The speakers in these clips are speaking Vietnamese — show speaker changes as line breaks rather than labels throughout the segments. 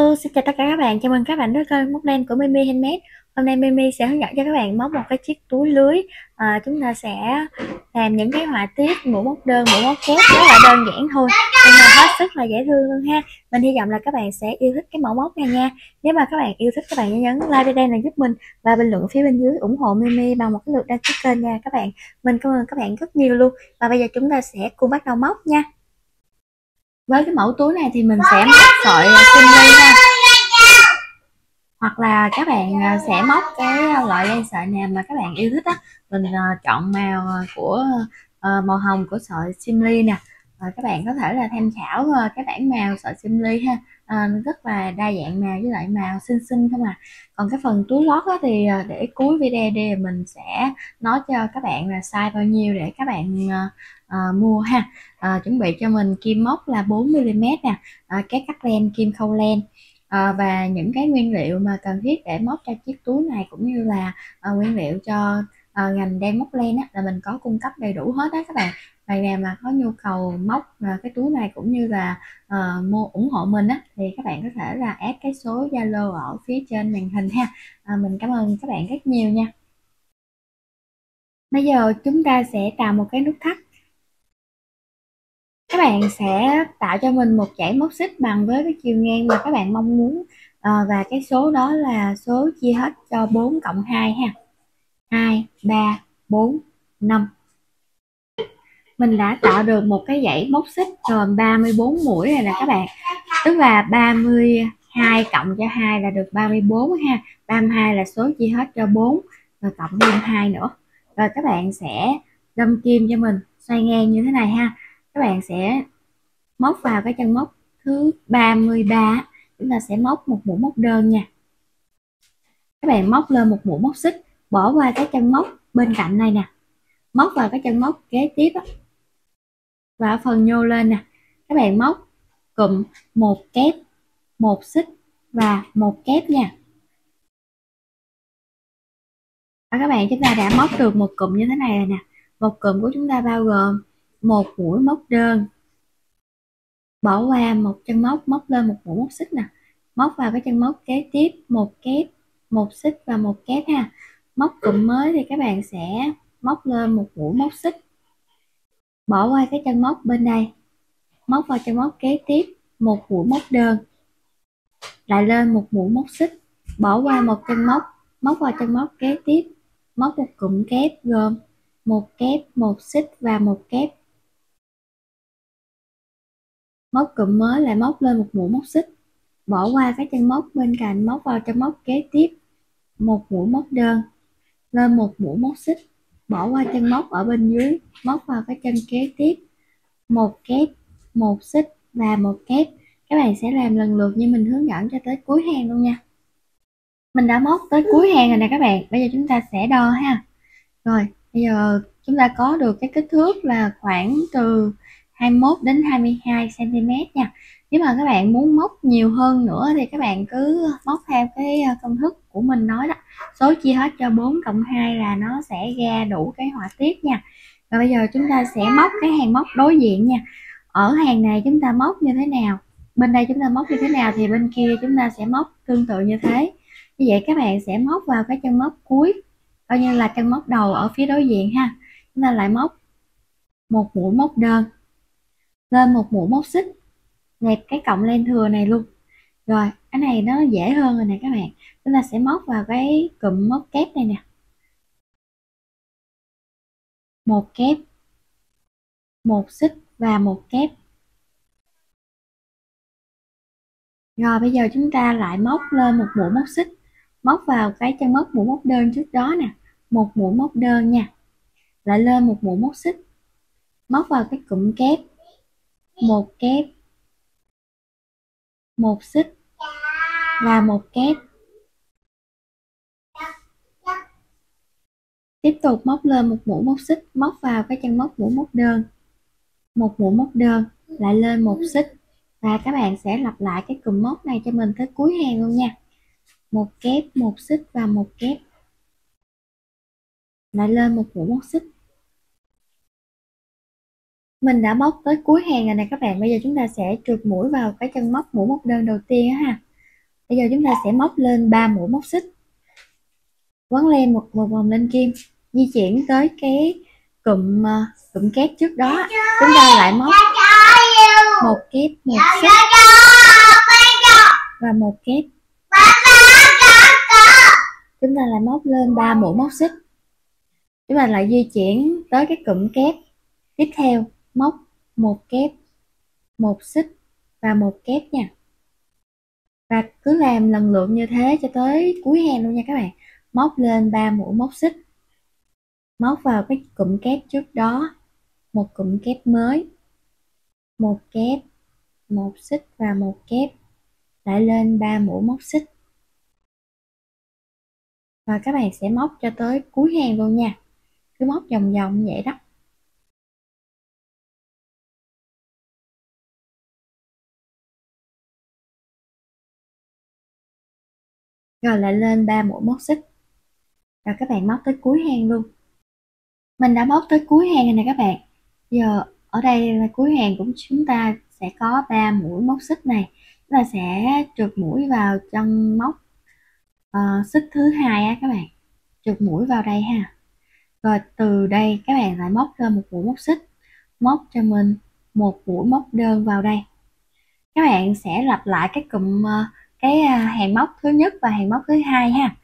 Hello, xin chào tất cả các bạn. Chào mừng các bạn đến kênh Móc Len của Mimi Handmade. Hôm nay Mimi sẽ hướng dẫn cho các bạn móc một cái chiếc túi lưới. Chúng ta sẽ làm những cái họa tiết mũ móc đơn, mũ móc kép rất là đơn giản thôi, nhưng mà hết sức là dễ thương luôn ha. Mình hy vọng là các bạn sẽ yêu thích cái mẫu móc này nha. Nếu mà các bạn yêu thích, các bạn nhớ nhấn like video này giúp mình và bình luận phía bên dưới ủng hộ Mimi bằng một cái lượt đăng ký kênh nha các bạn. Mình cảm ơn các bạn rất nhiều luôn. Và bây giờ chúng ta sẽ cùng bắt đầu móc nha. Với cái mẫu túi này thì mình sẽ móc sợi kim ly ha, hoặc là các bạn sẽ móc cái loại dây sợi nào mà các bạn yêu thích á. Mình chọn màu của màu hồng của sợi simli nè. Các bạn có thể là tham khảo cái bảng màu sợi simli ha. Rất là đa dạng màu với lại màu xinh xinh không à. Còn cái phần túi lót á, thì để cuối video đi mình sẽ nói cho các bạn là size bao nhiêu để các bạn mua ha. Chuẩn bị cho mình kim móc là 4mm nè, cái cắt len, kim khâu len, và những cái nguyên liệu mà cần thiết để móc cho chiếc túi này, cũng như là nguyên liệu cho ngành đang móc len á, là mình có cung cấp đầy đủ hết đó các bạn. Bạn nào mà có nhu cầu móc cái túi này cũng như là mua ủng hộ mình á, thì các bạn có thể là add cái số Zalo ở phía trên màn hình ha. Mình cảm ơn các bạn rất nhiều nha. Bây giờ chúng ta sẽ tạo một cái nút thắt. Các bạn sẽ tạo cho mình một dãy móc xích bằng với cái chiều ngang mà các bạn mong muốn, và cái số đó là số chia hết cho 4 cộng 2 ha. 2, 3, 4, 5. Mình đã tạo được một cái dãy móc xích gồm 34 mũi rồi nè các bạn. Tức là 32 cộng cho 2 là được 34 ha. 32 là số chia hết cho 4, rồi cộng thêm 2 nữa. Rồi các bạn sẽ đâm kim cho mình xoay ngang như thế này ha. Các bạn sẽ móc vào cái chân móc thứ 33, chúng ta sẽ móc một mũi móc đơn nha. Các bạn móc lên một mũi móc xích, bỏ qua cái chân móc bên cạnh này nè, móc vào cái chân móc kế tiếp á, và ở phần nhô lên nè, các bạn móc cụm một kép, một xích và một kép nha. Và các bạn, chúng ta đã móc được một cụm như thế này rồi nè. Một cụm của chúng ta bao gồm một mũi móc đơn, bỏ qua một chân móc, móc lên một mũi móc xích nè, móc vào cái chân móc kế tiếp, một kép, một xích và một kép ha. Móc cụm mới thì các bạn sẽ móc lên một mũi móc xích, bỏ qua cái chân móc bên đây, móc vào chân móc kế tiếp một mũi móc đơn, lại lên một mũi móc xích, bỏ qua một chân móc, móc vào chân móc kế tiếp, móc một cụm kép gồm một kép, một xích và một kép. Móc cụm mới lại móc lên một mũi móc xích, bỏ qua cái chân móc bên cạnh, móc vào chân móc kế tiếp một mũi móc đơn, lên một mũi móc xích, bỏ qua chân móc ở bên dưới, móc vào cái chân kế tiếp một kép, một xích và một kép. Các bạn sẽ làm lần lượt như mình hướng dẫn cho tới cuối hàng luôn nha. Mình đã móc tới cuối hàng rồi nè các bạn. Bây giờ chúng ta sẽ đo ha. Rồi bây giờ chúng ta có được cái kích thước là khoảng từ 21 đến 22 cm nha. Nếu mà các bạn muốn móc nhiều hơn nữa thì các bạn cứ móc theo cái công thức của mình nói đó, số chia hết cho 4 cộng 2 là nó sẽ ra đủ cái họa tiết nha. Rồi bây giờ chúng ta sẽ móc cái hàng móc đối diện nha. Ở hàng này chúng ta móc như thế nào, bên đây chúng ta móc như thế nào thì bên kia chúng ta sẽ móc tương tự như thế. Như vậy các bạn sẽ móc vào cái chân móc cuối, coi như là chân móc đầu ở phía đối diện ha. Chúng ta lại móc một mũi móc đơn, lên một mũi móc xích, nẹp cái cọng len thừa này luôn. Rồi cái này nó dễ hơn rồi nè các bạn. Chúng ta sẽ móc vào cái cụm móc kép này nè, một kép, một xích và một kép. Rồi bây giờ chúng ta lại móc lên một mũi móc xích, móc vào cái chân móc mũi móc đơn trước đó nè, một mũi móc đơn nha, lại lên một mũi móc xích, móc vào cái cụm kép, một kép, một xích và một kép. Tiếp tục móc lên một mũi móc xích, móc vào cái chân móc mũi móc đơn, một mũi móc đơn, lại lên một xích, và các bạn sẽ lặp lại cái cụm móc này cho mình tới cuối hàng luôn nha. Một kép, một xích và một kép, lại lên một mũi móc xích. Mình đã móc tới cuối hàng rồi nè các bạn. Bây giờ chúng ta sẽ trượt mũi vào cái chân móc mũi móc đơn đầu tiên ha. Bây giờ chúng ta sẽ móc lên 3 mũi móc xích, quấn len một vòng lên kim, di chuyển tới cái cụm kép trước đó, chúng ta lại móc một kép, một xích và một kép. Chúng ta lại móc lên 3 mũi móc xích, chúng ta lại di chuyển tới cái cụm kép tiếp theo, móc một kép, một xích và một kép nha. Và cứ làm lần lượt như thế cho tới cuối hàng luôn nha các bạn. Móc lên 3 mũi móc xích, móc vào cái cụm kép trước đó, một cụm kép mới, một kép, một xích và một kép, lại lên 3 mũi móc xích. Và các bạn sẽ móc cho tới cuối hàng luôn nha, cứ móc vòng vòng vậy đó. Rồi lại lên 3 mũi móc xích, và các bạn móc tới cuối hàng luôn. Mình đã móc tới cuối hàng rồi nè các bạn. Giờ ở đây là cuối hàng cũng chúng ta sẽ có 3 mũi móc xích này, chúng ta sẽ trượt mũi vào trong móc xích thứ hai á các bạn, trượt mũi vào đây ha. Rồi từ đây các bạn lại móc lên một mũi móc xích, móc cho mình một mũi móc đơn vào đây. Các bạn sẽ lặp lại cái cụm hàng móc thứ nhất và hàng móc thứ hai ha.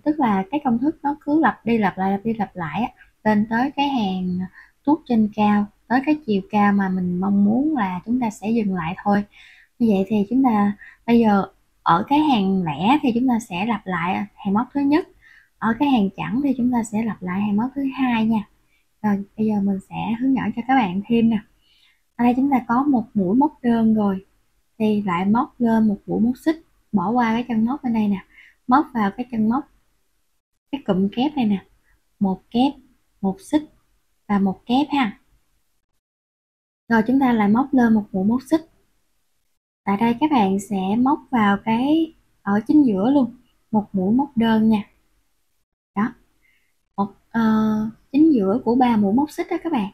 Tức là cái công thức nó cứ lặp đi lặp lại á, lên tới cái hàng tuốt trên cao, tới cái chiều cao mà mình mong muốn là chúng ta sẽ dừng lại thôi. Như vậy thì chúng ta bây giờ ở cái hàng lẻ thì chúng ta sẽ lặp lại hàng móc thứ nhất, ở cái hàng chẵn thì chúng ta sẽ lặp lại hàng móc thứ hai nha. Rồi bây giờ mình sẽ hướng dẫn cho các bạn thêm nè. Ở đây chúng ta có một mũi móc đơn rồi thì lại móc lên một mũi móc xích, bỏ qua cái chân móc bên đây nè, móc vào cái chân móc cái cụm kép này nè, một kép, một xích và một kép ha. Rồi chúng ta lại móc lên một mũi móc xích. Tại đây các bạn sẽ móc vào cái ở chính giữa luôn, một mũi móc đơn nha. Đó, chính giữa của 3 mũi móc xích đó các bạn,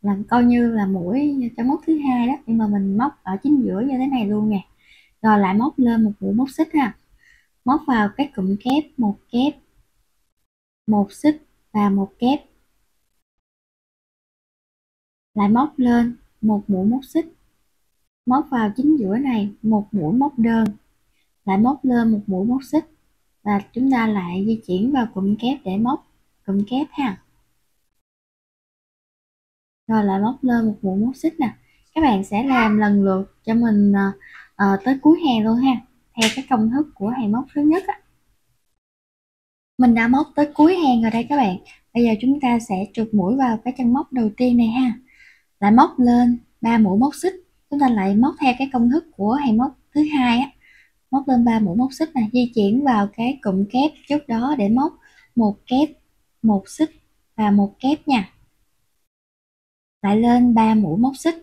là coi như là mũi trong móc thứ hai đó, nhưng mà mình móc ở chính giữa như thế này luôn nè. Rồi lại móc lên một mũi móc xích ha, móc vào cái cụm kép, một xích và một kép, lại móc lên một mũi móc xích, móc vào chính giữa này một mũi móc đơn, lại móc lên một mũi móc xích và chúng ta lại di chuyển vào cụm kép để móc cụm kép ha. Rồi lại móc lên một mũi móc xích nè. Các bạn sẽ làm lần lượt cho mình tới cuối hàng luôn ha, theo cái công thức của hàng móc thứ nhất á. Mình đã móc tới cuối hàng rồi đây các bạn. Bây giờ chúng ta sẽ trượt mũi vào cái chân móc đầu tiên này ha, lại móc lên 3 mũi móc xích. Chúng ta lại móc theo cái công thức của hàng móc thứ hai á, móc lên 3 mũi móc xích này, di chuyển vào cái cụm kép trước đó để móc một kép, một xích và một kép nha. Lại lên 3 mũi móc xích,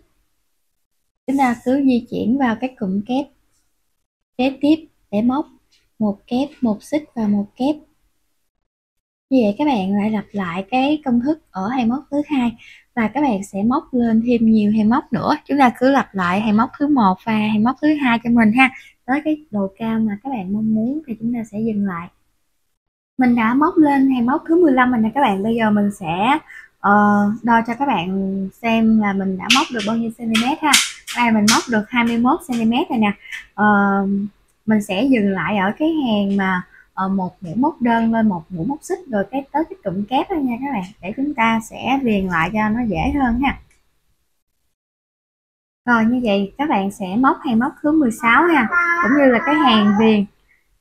chúng ta cứ di chuyển vào cái cụm kép kế tiếp để móc một kép, một xích và một kép. Như vậy các bạn lại lặp lại cái công thức ở hàng móc thứ hai và các bạn sẽ móc lên thêm nhiều hàng móc nữa. Chúng ta cứ lặp lại hàng móc thứ 1 và hàng móc thứ hai cho mình ha, tới cái độ cao mà các bạn mong muốn thì chúng ta sẽ dừng lại. Mình đã móc lên hàng móc thứ 15 rồi nè các bạn. Bây giờ mình sẽ đo cho các bạn xem là mình đã móc được bao nhiêu cm ha. Đây mình móc được 21 cm rồi nè. Mình sẽ dừng lại ở cái hàng mà một mũi móc đơn lên một mũi móc xích, rồi tới cái cụm kép đó nha các bạn, để chúng ta sẽ viền lại cho nó dễ hơn ha. Rồi như vậy các bạn sẽ móc hàng móc thứ 16 ha, cũng như là cái hàng viền.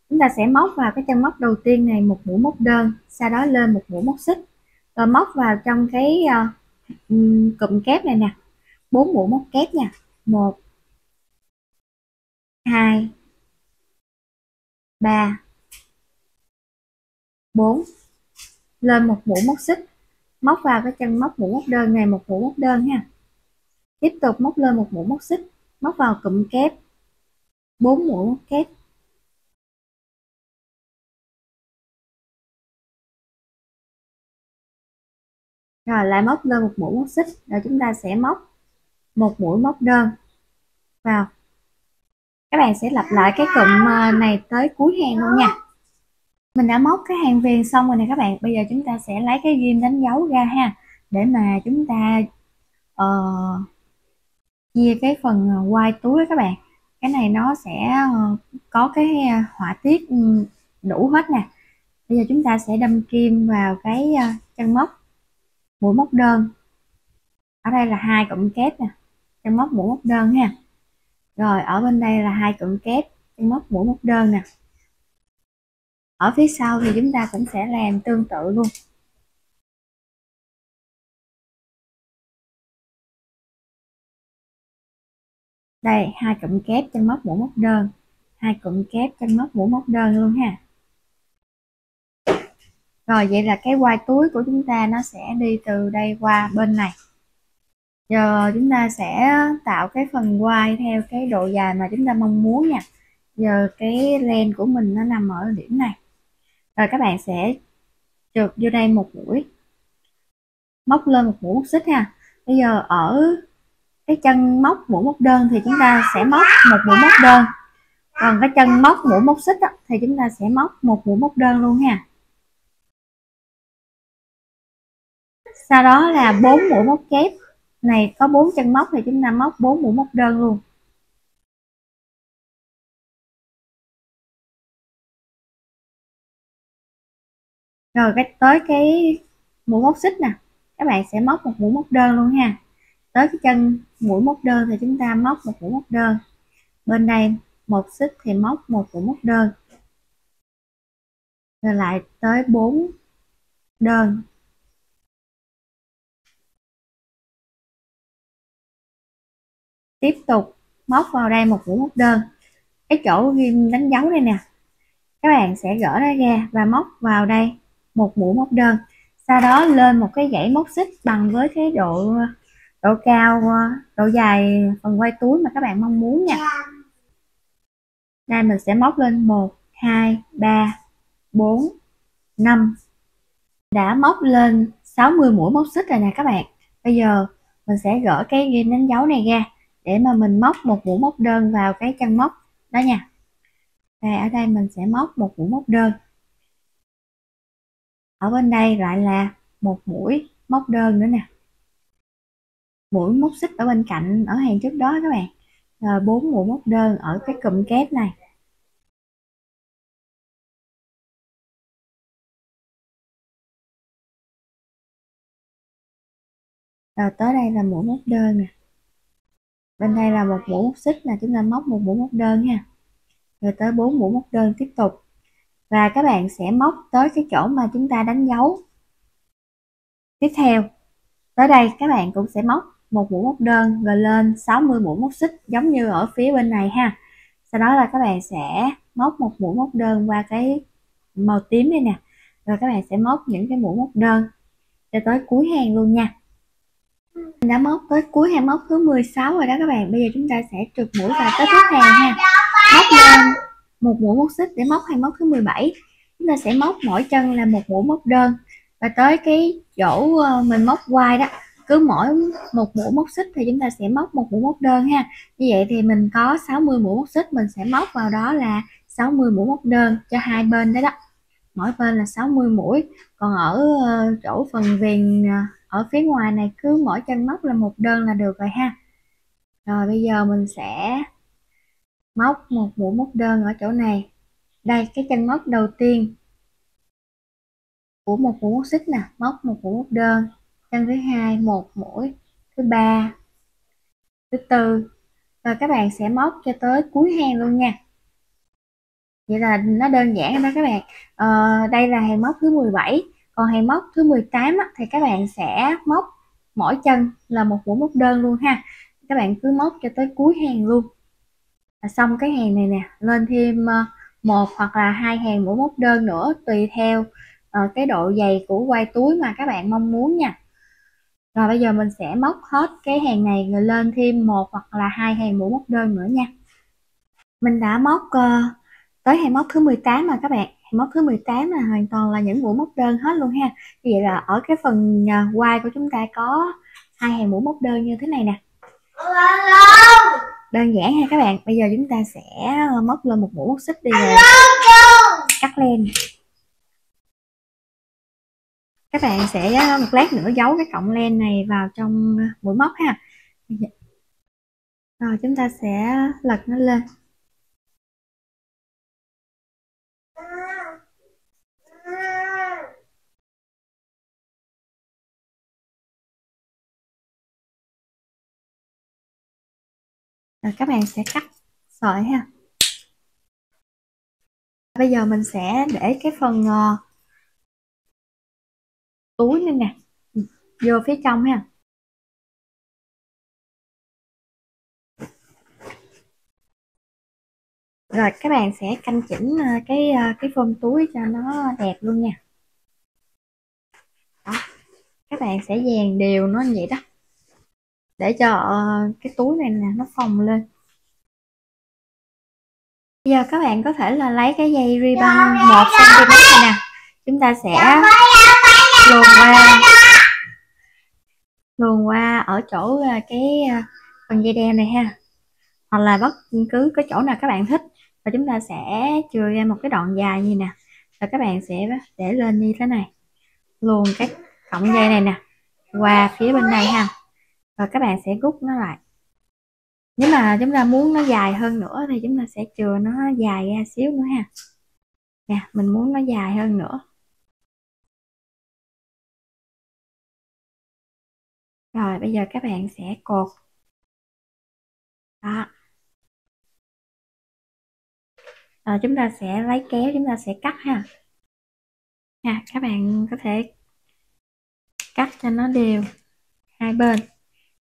Chúng ta sẽ móc vào cái chân móc đầu tiên này một mũi móc đơn, sau đó lên một mũi móc xích, rồi móc vào trong cái cụm kép này nè, 4 mũi móc kép nha. 1 2 3 4, lên một mũi móc xích, móc vào cái chân móc mũi móc đơn này một mũi móc đơn ha. Tiếp tục móc lên một mũi móc xích, móc vào cụm kép 4 mũi móc kép. Rồi lại móc lên một mũi móc xích, rồi chúng ta sẽ móc một mũi móc đơn vào Các bạn sẽ lặp lại cái cụm này tới cuối hàng luôn nha. Mình đã móc cái hàng viền xong rồi nè các bạn. Bây giờ chúng ta sẽ lấy cái ghim đánh dấu ra ha, để mà chúng ta chia cái phần quai túi các bạn. Cái này nó sẽ có cái họa tiết đủ hết nè. Bây giờ chúng ta sẽ đâm kim vào cái chân móc mũi móc đơn. Ở đây là 2 cụm kép nè, chân móc mũi móc đơn ha. Rồi ở bên đây là 2 cụm kép, chân móc mũi móc đơn nè. Ở phía sau thì chúng ta cũng sẽ làm tương tự luôn. Đây 2 cụm kép, chân móc mũi móc đơn, 2 cụm kép, chân móc mũi móc đơn luôn ha. Rồi vậy là cái quai túi của chúng ta nó sẽ đi từ đây qua bên này. Giờ chúng ta sẽ tạo cái phần quai theo cái độ dài mà chúng ta mong muốn nha. Giờ cái len của mình nó nằm ở điểm này. Rồi các bạn sẽ trượt vô đây một mũi, móc lên một mũi móc xích ha. Bây giờ ở cái chân móc mũi móc đơn thì chúng ta sẽ móc một mũi móc đơn, còn cái chân móc mũi móc xích thì chúng ta sẽ móc một mũi móc đơn luôn ha. Sau đó là 4 mũi móc kép này, có 4 chân móc thì chúng ta móc 4 mũi móc đơn luôn. Rồi tới cái mũi móc xích nè, các bạn sẽ móc một mũi móc đơn luôn ha. Tới cái chân mũi móc đơn thì chúng ta móc một mũi móc đơn. Bên đây một xích thì móc một mũi móc đơn. Rồi lại tới 4 đơn. Tiếp tục móc vào đây một mũi móc đơn. Cái chỗ ghim đánh dấu đây nè, các bạn sẽ gỡ nó ra và móc vào đây một mũi móc đơn. Sau đó lên một cái dãy móc xích bằng với cái độ cao, độ dài phần quai túi mà các bạn mong muốn nha. Đây mình sẽ móc lên 1 2 3 4 5. Đã móc lên 60 mũi móc xích rồi nè các bạn. Bây giờ mình sẽ gỡ cái ghim đánh dấu này ra để mà mình móc một mũi móc đơn vào cái chân móc đó nha. Đây, ở đây mình sẽ móc một mũi móc đơn. Ở bên đây lại là một mũi móc đơn nữa nè. Mũi móc xích ở bên cạnh ở hàng trước đó các bạn. Rồi 4 mũi móc đơn ở cái cụm kép này. Rồi tới đây là mũi móc đơn nè. Bên đây là một mũi móc xích là chúng ta móc một mũi móc đơn nha. Rồi tới 4 mũi móc đơn tiếp tục. Và các bạn sẽ móc tới cái chỗ mà chúng ta đánh dấu. Tiếp theo, tới đây các bạn cũng sẽ móc một mũi móc đơn rồi lên 60 mũi móc xích giống như ở phía bên này ha. Sau đó là các bạn sẽ móc một mũi móc đơn qua cái màu tím đây nè. Rồi các bạn sẽ móc những cái mũi móc đơn cho tới cuối hàng luôn nha. Mình đã móc tới cuối hàng móc thứ 16 rồi đó các bạn. Bây giờ chúng ta sẽ trượt mũi và kết thúc hàng ha. Móc lên một mũi móc xích để móc hàng móc thứ 17. Chúng ta sẽ móc mỗi chân là một mũi móc đơn. Và tới cái chỗ mình móc quai đó, cứ mỗi một mũi móc xích thì chúng ta sẽ móc một mũi móc đơn ha. Như vậy thì mình có 60 mũi móc xích, mình sẽ móc vào đó là 60 mũi móc đơn cho hai bên đó đó. Mỗi bên là 60 mũi. Còn ở chỗ phần viền ở phía ngoài này cứ mỗi chân móc là một đơn là được rồi ha. Rồi bây giờ mình sẽ móc một mũi móc đơn ở chỗ này. Đây cái chân móc đầu tiên của một mũi móc xích nè, móc một mũi móc đơn. Chân thứ hai một mũi, thứ ba, thứ tư. Rồi các bạn sẽ móc cho tới cuối hàng luôn nha. Vậy là nó đơn giản đó các bạn. Đây là hàng móc thứ 17. Còn hàng móc thứ 18 thì các bạn sẽ móc mỗi chân là một mũi móc đơn luôn ha. Các bạn cứ móc cho tới cuối hàng luôn. Xong cái hàng này nè, lên thêm một hoặc là hai hàng mũi móc đơn nữa tùy theo cái độ dày của quai túi mà các bạn mong muốn nha. Rồi bây giờ mình sẽ móc hết cái hàng này rồi lên thêm một hoặc là hai hàng mũi móc đơn nữa nha. Mình đã móc tới hàng móc thứ 18 mà các bạn. Hàng móc thứ 18 là hoàn toàn là những mũi móc đơn hết luôn ha. Như vậy là ở cái phần quai của chúng ta có hai hàng mũi móc đơn như thế này nè. đơn giản ha các bạn. Bây giờ chúng ta sẽ móc lên một mũi móc xích đi rồi cắt len. Các bạn sẽ một lát nữa giấu cái cọng len này vào trong mũi móc ha. Rồi chúng ta sẽ lật nó lên. Rồi các bạn sẽ cắt sợi ha. Bây giờ mình sẽ để cái phần túi này nè vô phía trong ha. Rồi các bạn sẽ canh chỉnh cái form túi cho nó đẹp luôn nha. Đó. Các bạn sẽ dàn đều nó như vậy đó, để cho cái túi này nè nó phồng lên. Bây giờ các bạn có thể là lấy cái dây ribbon 1 cm này nè, chúng ta sẽ luồn qua ở chỗ cái phần dây đen này ha, hoặc là bất cứ cái chỗ nào các bạn thích, và chúng ta sẽ chừa ra một cái đoạn dài như nè, rồi các bạn sẽ để lên như thế này, luồn cái cọng dây này nè qua phía bên này ha, rồi các bạn sẽ rút nó lại. Nếu mà chúng ta muốn nó dài hơn nữa thì chúng ta sẽ chừa nó dài ra xíu nữa ha. Nè, mình muốn nó dài hơn nữa. Rồi bây giờ các bạn sẽ cột. Đó. Rồi chúng ta sẽ lấy kéo, chúng ta sẽ cắt ha. Nha, các bạn có thể cắt cho nó đều hai bên.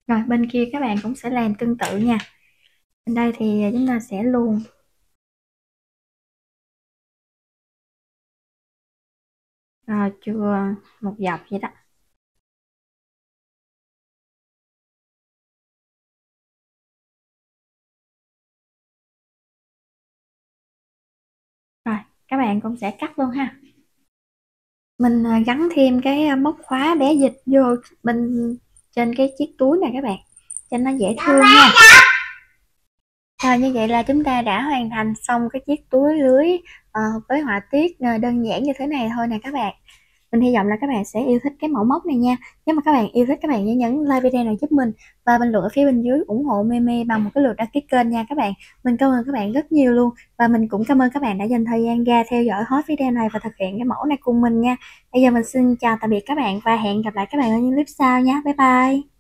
Rồi bên kia các bạn cũng sẽ làm tương tự nha. Bên đây thì chúng ta sẽ luồn rồi chừa một dọc vậy đó. Rồi các bạn cũng sẽ cắt luôn ha. Mình gắn thêm cái móc khóa bé dịch vô bên trên cái chiếc túi này các bạn, cho nó dễ thương nha. Rồi như vậy là chúng ta đã hoàn thành xong cái chiếc túi lưới với họa tiết đơn giản như thế này thôi nè các bạn. Mình hy vọng là các bạn sẽ yêu thích cái mẫu móc này nha. Nếu mà các bạn yêu thích, các bạn nhớ nhấn like video này giúp mình và bình luận ở phía bên dưới ủng hộ Mimi bằng một cái lượt đăng ký kênh nha các bạn. Mình cảm ơn các bạn rất nhiều luôn, và mình cũng cảm ơn các bạn đã dành thời gian ra theo dõi hết video này và thực hiện cái mẫu này cùng mình nha. Bây giờ mình xin chào tạm biệt các bạn và hẹn gặp lại các bạn ở những clip sau nhé. Bye bye.